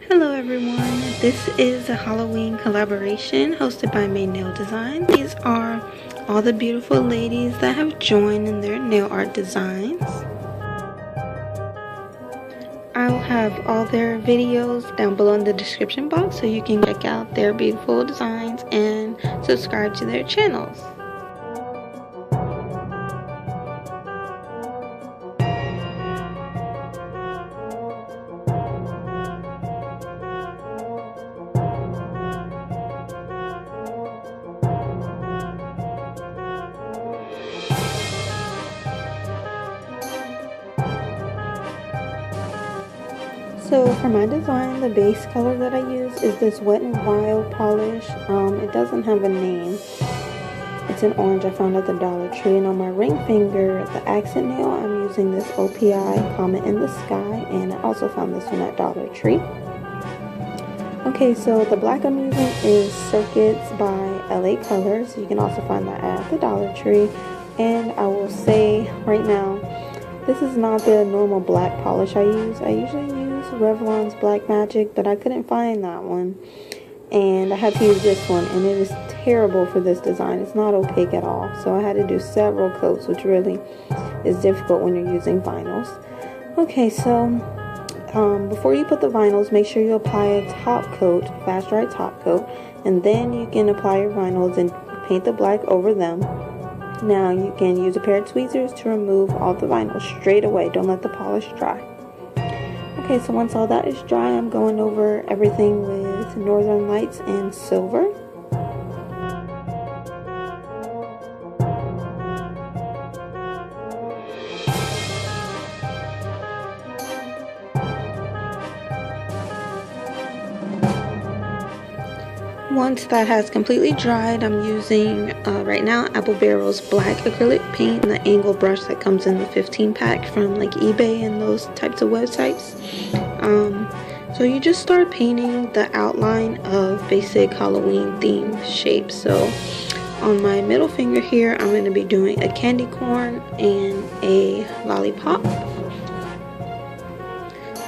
Hello everyone, this is a Halloween collaboration hosted by May Nail Design. These are all the beautiful ladies that have joined in their nail art designs. I'll have all their videos down below in the description box so you can check out their beautiful designs and subscribe to their channels. So for my design, the base color that I use is this Wet n Wild polish. It doesn't have a name. It's an orange I found at the Dollar Tree. And on my ring finger, the accent nail, I'm using this OPI Comet in the Sky. And I also found this one at Dollar Tree. Okay, so the black I'm using is Circuits by LA Colors. You can also find that at the Dollar Tree. And I will say right now, this is not the normal black polish I use. I usually use Revlon's Black Magic, but I couldn't find that one. And I had to use this one, and it is terrible for this design. It's not opaque at all. So I had to do several coats, which really is difficult when you're using vinyls. Okay, so before you put the vinyls, make sure you apply a top coat, fast dry top coat, and then you can apply your vinyls and paint the black over them. Now you can use a pair of tweezers to remove all the vinyl straight away. Don't let the polish dry. Okay, so once all that is dry, I'm going over everything with Northern Lights and silver. Once that has completely dried, I'm using right now Apple Barrel's black acrylic paint and the angle brush that comes in the 15 pack from like eBay and those types of websites. So you just start painting the outline of basic Halloween themed shapes. So on my middle finger here, I'm going to be doing a candy corn and a lollipop.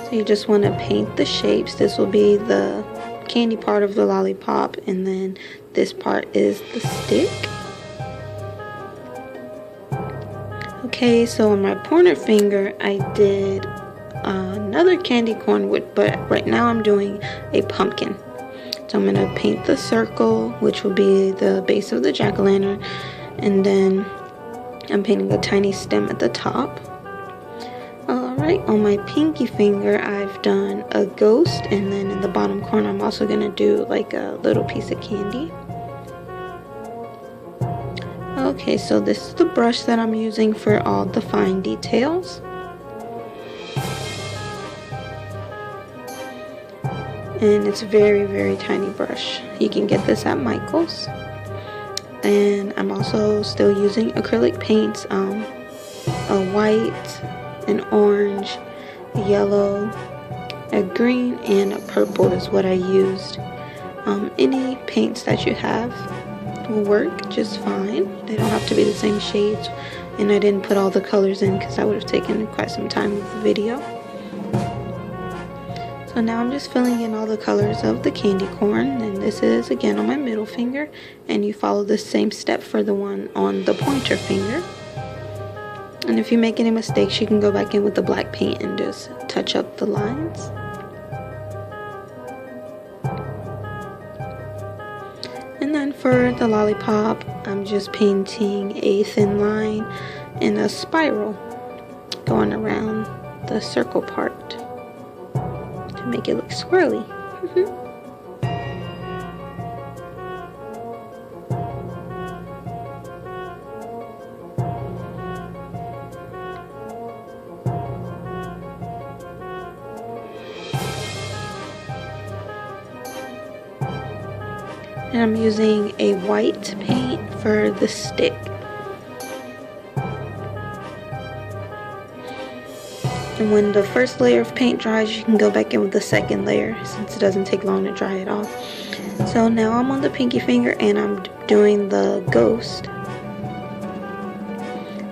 So you just want to paint the shapes. This will be the candy part of the lollipop, and then this part is the stick. Okay, so on my pointer finger I did another candy corn but right now I'm doing a pumpkin. So I'm going to paint the circle, which will be the base of the jack-o'-lantern, and then I'm painting a tiny stem at the top. Alright, on my pinky finger I've done a ghost, and then in the bottom corner I'm also going to do like a little piece of candy. Okay, so this is the brush that I'm using for all the fine details. And it's a very, very tiny brush. You can get this at Michael's. And I'm also still using acrylic paints, a white, an orange, a yellow, a green, and a purple is what I used. Any paints that you have will work just fine. They don't have to be the same shades, and I didn't put all the colors in because that would have taken quite some time with the video. So now I'm just filling in all the colors of the candy corn, and this is again on my middle finger, and you follow the same step for the one on the pointer finger. And if you make any mistakes, you can go back in with the black paint and just touch up the lines. And then for the lollipop, I'm just painting a thin line and a spiral going around the circle part to make it look swirly. And I'm using a white paint for the stick. And when the first layer of paint dries, you can go back in with the second layer since it doesn't take long to dry it off. So now I'm on the pinky finger and I'm doing the ghost.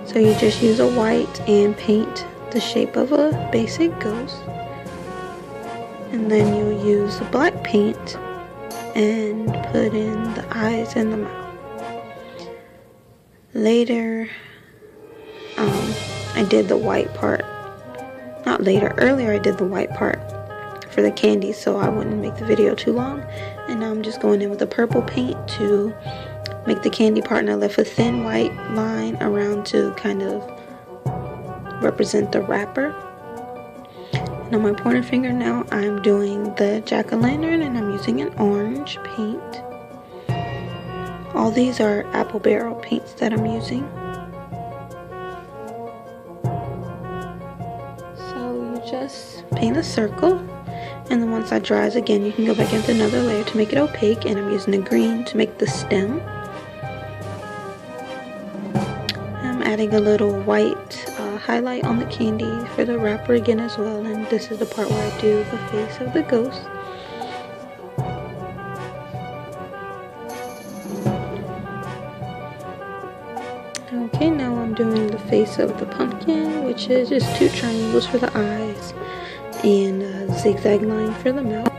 So you just use a white and paint the shape of a basic ghost. And then you'll use the black paint and put in the eyes and the mouth. Later, I did the white part. Not later, earlier I did the white part for the candy so I wouldn't make the video too long. And now I'm just going in with the purple paint to make the candy part, and I left a thin white line around to kind of represent the wrapper. And on my pointer finger now I'm doing the jack-o'-lantern, and I'm using an orange paint. All these are apple barrel paints that I'm using. So you just paint a circle, and then once that dries again you can go back into another layer to make it opaque, and I'm using the green to make the stem. I'm adding a little white highlight on the candy for the wrapper again as well, and this is the part where I do the face of the ghost. Okay, now I'm doing the face of the pumpkin, which is just 2 triangles for the eyes and a zigzag line for the mouth.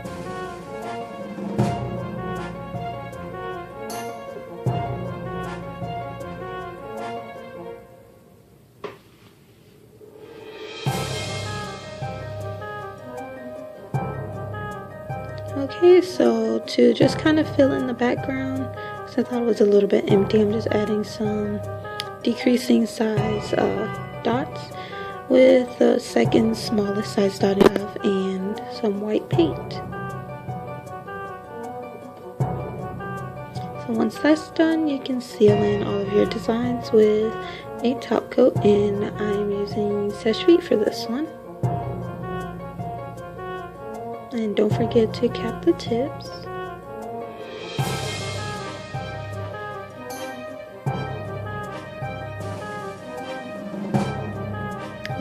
Okay, so to just kind of fill in the background, because I thought it was a little bit empty, I'm just adding some decreasing size dots with the second smallest size dot I have and some white paint. So once that's done, you can seal in all of your designs with a top coat, and I'm using Seche Vite for this one. And don't forget to cap the tips.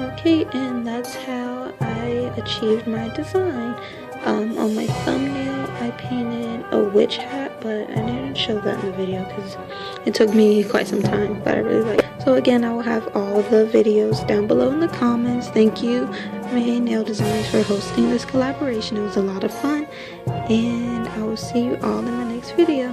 Okay, and that's how I achieved my design. On my thumbnail, I painted a witch hat, but I didn't show that in the video because it took me quite some time, but I really like it. So again, I will have all the videos down below in the comments. Thank you, May Nail Designs, for hosting this collaboration. It was a lot of fun, and I will see you all in my next video.